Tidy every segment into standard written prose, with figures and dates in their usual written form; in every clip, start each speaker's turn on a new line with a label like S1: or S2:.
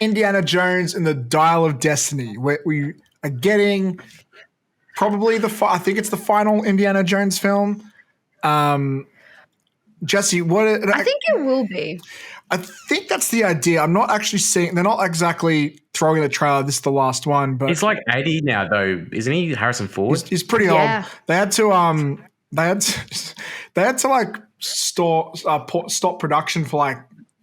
S1: Indiana Jones and the Dial of Destiny. We are getting probably I think it's the final Indiana Jones film. Jesse,
S2: I think it will be.
S1: I think that's the idea. I'm not actually seeing. They're not exactly throwing the trailer. This is the last one, but
S3: he's like 80 now, though, isn't he? Harrison Ford.
S1: He's pretty old. They had to they had to like stop production for like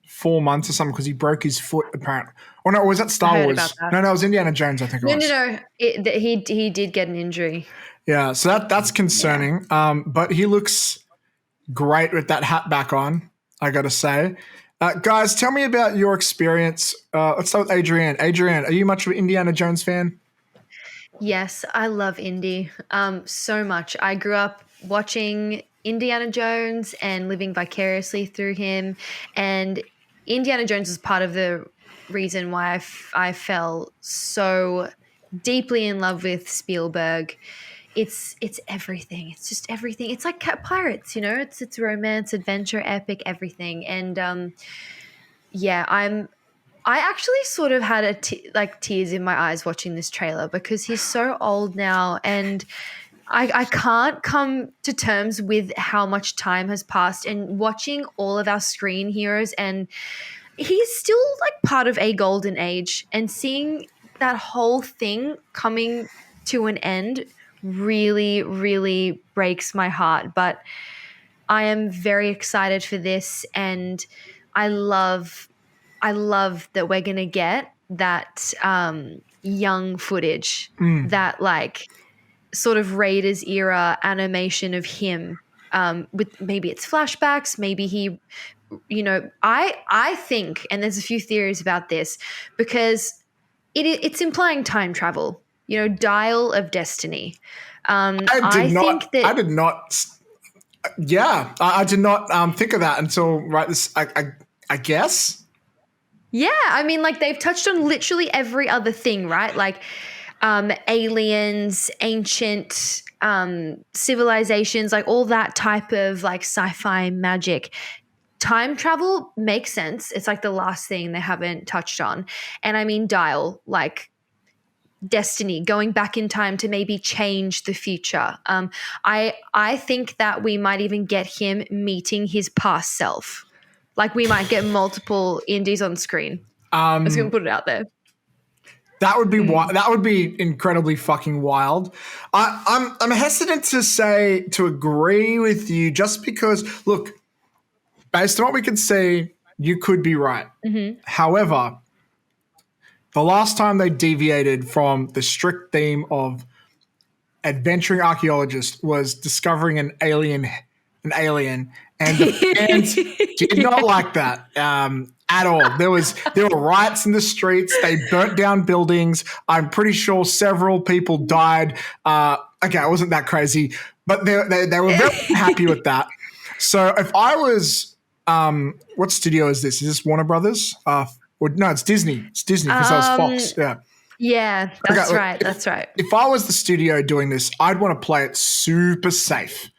S1: 4 months or something because he broke his foot apparently. Oh no, was that Star Wars? No, it was Indiana Jones. I think.
S2: No. He did get an injury.
S1: Yeah, so that's concerning. Yeah. But he looks great with that hat back on. I got to say. Guys, tell me about your experience. Let's start with Adrienne. Adrienne, are you much of an Indiana Jones fan?
S2: Yes, I love Indy so much. I grew up watching Indiana Jones and living vicariously through him. And Indiana Jones is part of the reason why I fell so deeply in love with Spielberg. It's everything. It's just everything. It's like Pirates, you know. It's romance, adventure, epic, everything. And I actually sort of had tears in my eyes watching this trailer because he's so old now, and I can't come to terms with how much time has passed. And watching all of our screen heroes, and he's still like part of a golden age, and seeing that whole thing coming to an end really, really breaks my heart. But I am very excited for this, and I love that we're going to get that young footage, that like sort of Raiders era animation of him with maybe it's flashbacks, maybe he, you know, I think, and there's a few theories about this because it's implying time travel. You know, Dial of Destiny. I did not think of that until right this. I guess. Yeah, I mean, like they've touched on literally every other thing, right? Like aliens, ancient civilizations, like all that type of like sci-fi magic. Time travel makes sense. It's like the last thing they haven't touched on. And I mean, Dial, like destiny, going back in time to maybe change the future. I think that we might even get him meeting his past self. Like we might get multiple indies on screen. I'm just gonna put it out there.
S1: That would be that would be incredibly fucking wild. I'm hesitant to agree with you just because look, based on what we can see, you could be right. Mm-hmm. However, the last time they deviated from the strict theme of adventuring archaeologist was discovering an alien, and the fans did not like that at all. There were riots in the streets. They burnt down buildings. I'm pretty sure several people died. Okay, it wasn't that crazy, but they were very happy with that. So if I was, what studio is this? Is this Warner Brothers? No, it's Disney. It's Disney because that was Fox. Yeah.
S2: Yeah, that's right. That's right.
S1: If I was the studio doing this, I'd want to play it super safe.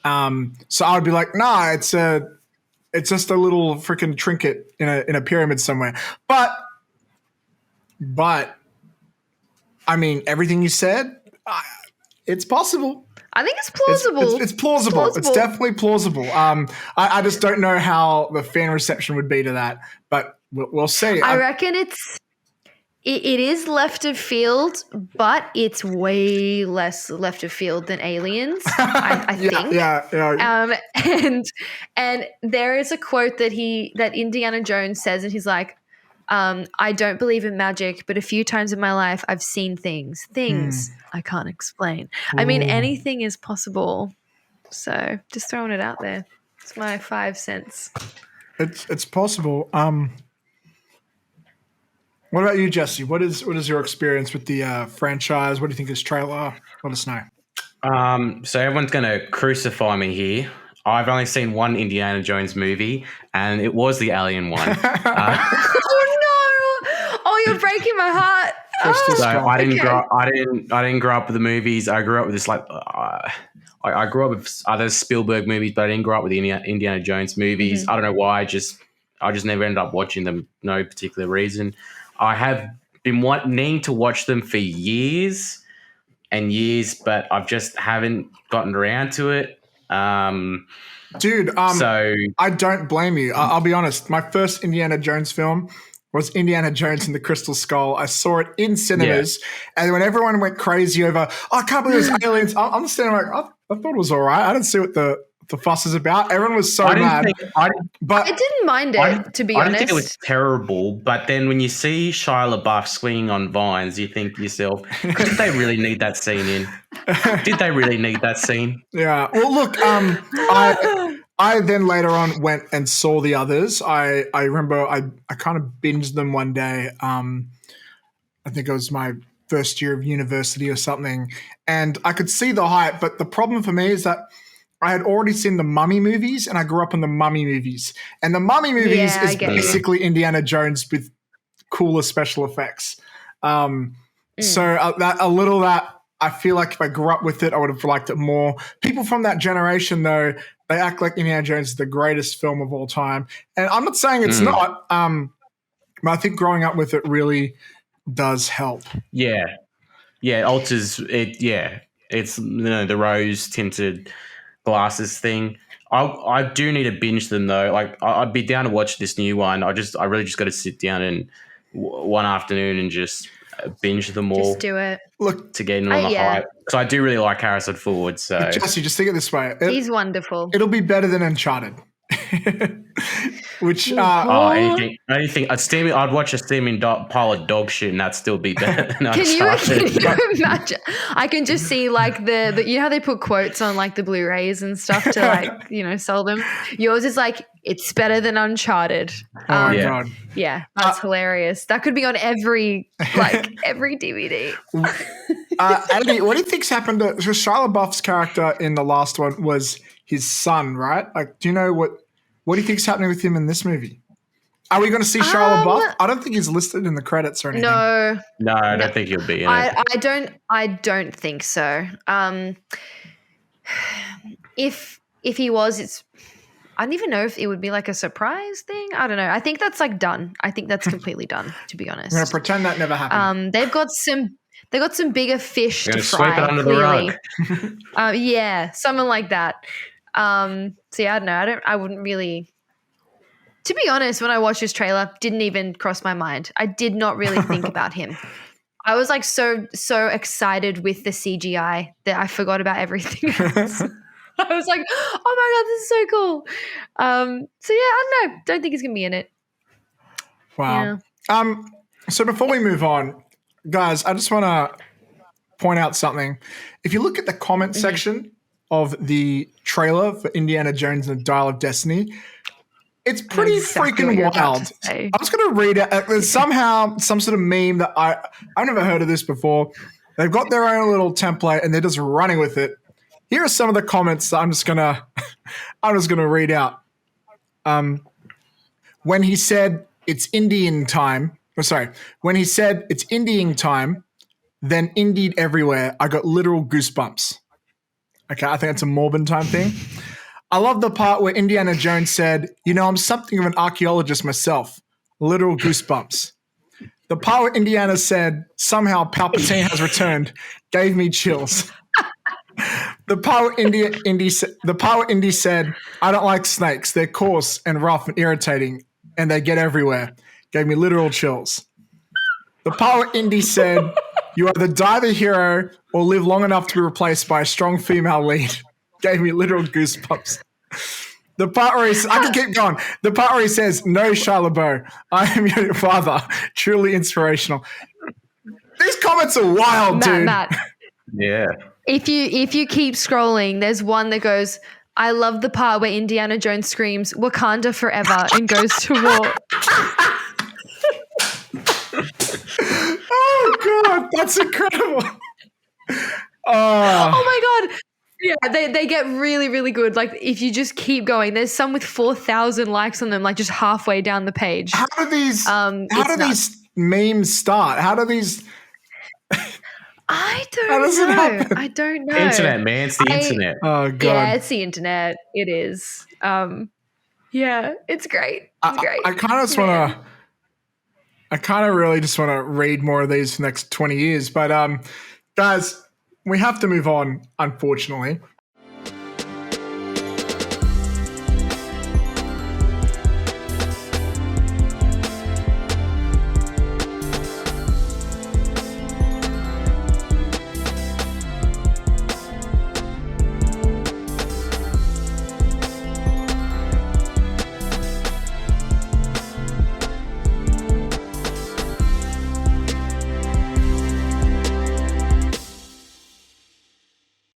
S1: So I would be like, nah, it's just a little freaking trinket in a pyramid somewhere. But I mean, everything you said, it's possible.
S2: I think it's plausible.
S1: It's plausible. It's definitely plausible. I just don't know how the fan reception would be to that, but we'll see.
S2: I reckon it is left of field, but it's way less left of field than Aliens, I think.
S1: Yeah.
S2: And there is a quote that Indiana Jones says, and he's like, I don't believe in magic, but a few times in my life I've seen things I can't explain. Ooh. I mean, anything is possible. So just throwing it out there. It's my 5 cents.
S1: It's possible. What about you, Jesse? What is your experience with the franchise? What do you think of this trailer? Let us know.
S3: So everyone's going to crucify me here. I've only seen one Indiana Jones movie, and it was the Alien one.
S2: Oh no! Oh, you're breaking my heart.
S3: So I didn't grow up with the movies. I grew up with this I grew up with other Spielberg movies, but I didn't grow up with the Indiana Jones movies. Mm-hmm. I don't know why. I just never ended up watching them. No particular reason. I have been wanting to watch them for years and years, but I've just haven't gotten around to it.
S1: Dude,
S3: So
S1: I don't blame you. I'll be honest. My first Indiana Jones film was Indiana Jones and the Crystal Skull. I saw it in cinemas, and when everyone went crazy over, I can't believe there's aliens, I'm standing like, I thought it was all right. I didn't see what the fuss is about. Everyone was so mad.
S2: I didn't mind it, to be honest.
S3: I didn't think it was terrible, but then when you see Shia LaBeouf swinging on vines, you think to yourself, did they really need that scene in? Did they really need that scene?
S1: Yeah. Well, look, I then later on went and saw the others. I remember I kind of binged them one day. I think it was my first year of university or something, and I could see the hype. But the problem for me is that I had already seen the Mummy movies, and I grew up in the Mummy movies. And the Mummy movies is basically Indiana Jones with cooler special effects. So that a little that I feel like if I grew up with it, I would have liked it more. People from that generation, though, they act like Indiana Jones is the greatest film of all time. And I'm not saying it's not, but I think growing up with it really does help.
S3: Yeah. Yeah, it alters it. Yeah. It's the rose tinted glasses thing. I do need to binge them though. Like I'd be down to watch this new one. I really just got to sit down and one afternoon and just binge them all.
S2: Just do it.
S1: Look,
S3: to get in on the hype. So I do really like Harrison Ford. So
S1: Jesse, just think it this way:
S2: he's wonderful.
S1: It'll be better than Uncharted. Which
S3: anything. I'd watch a steaming pile of dog shit, and that'd still be better than Uncharted.
S2: Can you imagine? I can just see like the you know how they put quotes on like the Blu-rays and stuff to like sell them. Yours is like, it's better than Uncharted.
S1: Oh my God.
S2: Yeah, that's hilarious. That could be on every DVD.
S1: Andy, what do you think's happened to Shia LaBeouf's character in the last one was his son, right? Like, do you know what do you think's happening with him in this movie? Are we going to see Shia LaBeouf? I don't think he's listed in the credits or anything.
S3: No, I don't think he'll be in it.
S2: I don't think so. If he was, I don't even know if it would be like a surprise thing. I don't know. I think that's like done. I think that's completely done, to be honest.
S1: I'm going to pretend that never happened.
S2: They've got some bigger fish to fry.
S3: Sweep it under
S2: clearly.
S3: the rug.
S2: Yeah, something like that. So yeah, I don't know. I wouldn't really. To be honest, when I watched this trailer, didn't even cross my mind. I did not really think about him. I was like so excited with the CGI that I forgot about everything else. I was like, oh my God, this is so cool. So yeah, I don't know. Don't think he's gonna be in it.
S1: Wow. Yeah. So before we move on, guys, I just want to point out something. If you look at the comment section of the trailer for Indiana Jones and the Dial of Destiny, it's pretty freaking wild. I was going to read it. There's somehow some sort of meme that I've never heard of this before. They've got their own little template and they're just running with it. Here are some of the comments that I'm just gonna read out. When he said it's Indian time, when he said it's Indian time, then Indied everywhere, I got literal goosebumps. Okay, I think it's a Morbin time thing. I love the part where Indiana Jones said, I'm something of an archaeologist myself. Literal goosebumps. The part where Indiana said, somehow Palpatine has returned, gave me chills. The part where Indy said, I don't like snakes. They're coarse and rough and irritating, and they get everywhere. Gave me literal chills. The part where Indy said, you either die the hero or live long enough to be replaced by a strong female lead. Gave me literal goosebumps. The part where I can keep going. The part where he says, no, Shia LaBeouf, I am your father. Truly inspirational. These comments are wild, dude.
S2: Matt.
S3: Yeah.
S2: If you keep scrolling, there's one that goes, I love the part where Indiana Jones screams, Wakanda forever, and goes to war.
S1: Oh, God. That's incredible.
S2: Oh, my God. Yeah, they get really, really good. Like, if you just keep going, there's some with 4,000 likes on them, like just halfway down the page.
S1: How do these memes start? How do these...
S2: I don't know.
S3: Internet, man. It's the internet.
S1: Oh, God.
S2: Yeah, it's the internet. It is. Yeah, it's great. It's great.
S1: I kind of just want to... I kind of really just want to read more of these for the next 20 years. But guys, we have to move on, unfortunately.